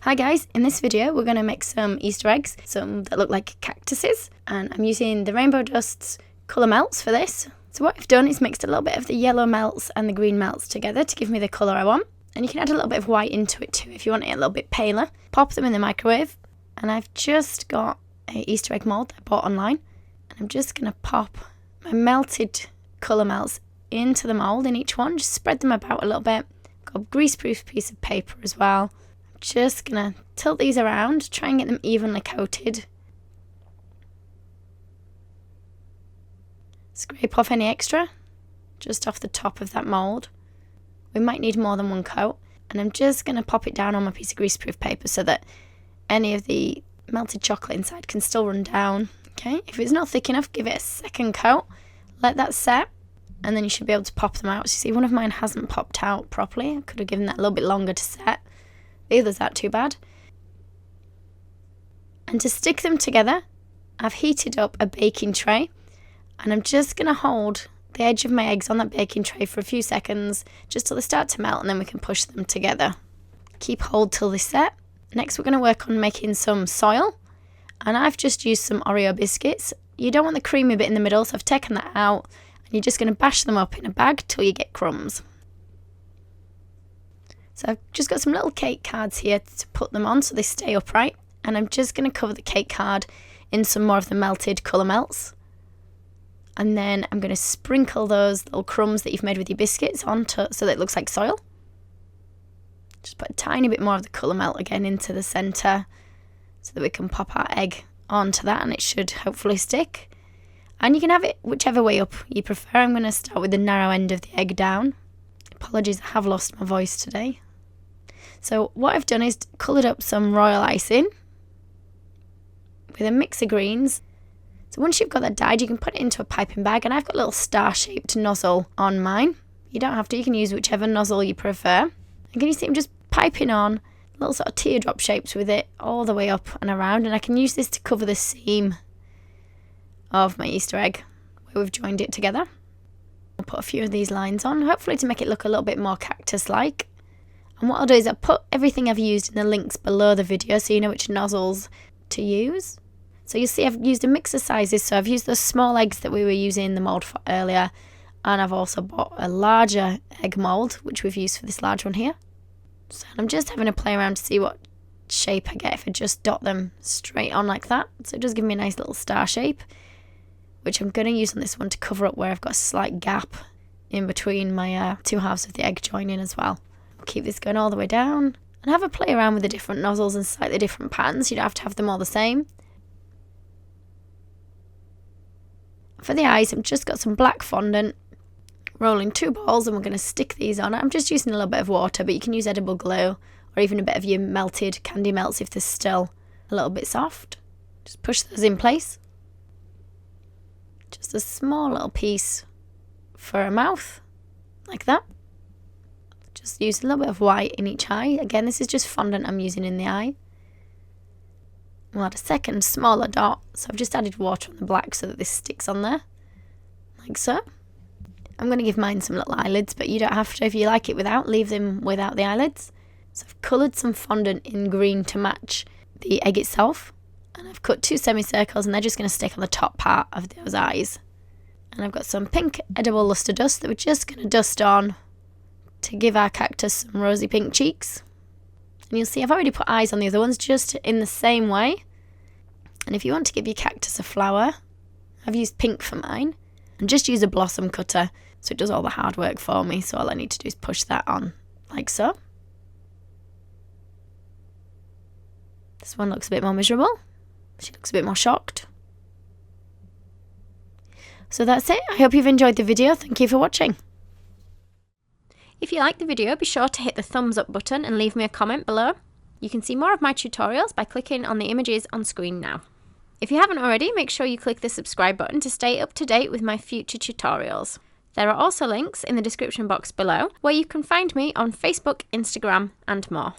Hi guys, in this video we're going to make some Easter eggs, some that look like cactuses, and I'm using the Rainbow Dust's colour melts for this. So what I've done is mixed a little bit of the yellow melts and the green melts together to give me the colour I want, and you can add a little bit of white into it too if you want it a little bit paler. Pop them in the microwave, and I've just got a Easter egg mould that I bought online, and I'm just going to pop my melted colour melts into the mould in each one, just spread them about a little bit. Got a greaseproof piece of paper as well. Just gonna tilt these around, try and get them evenly coated. Scrape off any extra just off the top of that mould. We might need more than one coat, and I'm just gonna pop it down on my piece of greaseproof paper so that any of the melted chocolate inside can still run down. Okay, if it's not thick enough, give it a second coat, let that set, and then you should be able to pop them out. So you see, one of mine hasn't popped out properly. I could have given that a little bit longer to set. The others aren't too bad. And to stick them together, I've heated up a baking tray, and I'm just going to hold the edge of my eggs on that baking tray for a few seconds, just till they start to melt, and then we can push them together. Keep hold till they set. Next we're going to work on making some soil, and I've just used some Oreo biscuits. You don't want the creamy bit in the middle, so I've taken that out, and you're just going to bash them up in a bag till you get crumbs. So I've just got some little cake cards here to put them on so they stay upright, and I'm just going to cover the cake card in some more of the melted colour melts, and then I'm going to sprinkle those little crumbs that you've made with your biscuits onto so that it looks like soil. Just put a tiny bit more of the colour melt again into the centre so that we can pop our egg onto that, and it should hopefully stick. And you can have it whichever way up you prefer. I'm going to start with the narrow end of the egg down. Apologies, I have lost my voice today. So what I've done is coloured up some royal icing with a mix of greens. So once you've got that dyed, you can put it into a piping bag, and I've got a little star-shaped nozzle on mine. You don't have to, you can use whichever nozzle you prefer. And can you see I'm just piping on little sort of teardrop shapes with it all the way up and around, and I can use this to cover the seam of my Easter egg where we've joined it together. I'll put a few of these lines on, hopefully to make it look a little bit more cactus-like. And what I'll do is I'll put everything I've used in the links below the video so you know which nozzles to use. So you'll see I've used a mix of sizes, so I've used those small eggs that we were using in the mould for earlier, and I've also bought a larger egg mould, which we've used for this large one here. So I'm just having a play around to see what shape I get if I just dot them straight on like that. So it does give me a nice little star shape, which I'm going to use on this one to cover up where I've got a slight gap in between my two halves of the egg joining as well. I'll keep this going all the way down and have a play around with the different nozzles and slightly different patterns. You don't have to have them all the same. For the eyes, I've just got some black fondant, rolling 2 balls, and we're going to stick these on. I'm just using a little bit of water, but you can use edible glue or even a bit of your melted candy melts if they're still a little bit soft. Just push those in place. Just a small little piece for a mouth, like that. Just use a little bit of white in each eye. Again, this is just fondant I'm using in the eye. We'll add a second smaller dot. So I've just added water on the black so that this sticks on there, like so. I'm going to give mine some little eyelids, but you don't have to. If you like it without, leave them without the eyelids. So I've coloured some fondant in green to match the egg itself. And I've cut 2 semicircles, and they're just going to stick on the top part of those eyes. And I've got some pink edible luster dust that we're just going to dust on to give our cactus some rosy pink cheeks. And you'll see I've already put eyes on the other ones just in the same way. And if you want to give your cactus a flower, I've used pink for mine. And just use a blossom cutter so it does all the hard work for me. So all I need to do is push that on like so. This one looks a bit more miserable. She looks a bit more shocked. So that's it. I hope you've enjoyed the video. Thank you for watching. If you liked the video, be sure to hit the thumbs up button and leave me a comment below. You can see more of my tutorials by clicking on the images on screen now. If you haven't already, make sure you click the subscribe button to stay up to date with my future tutorials. There are also links in the description box below where you can find me on Facebook, Instagram, and more.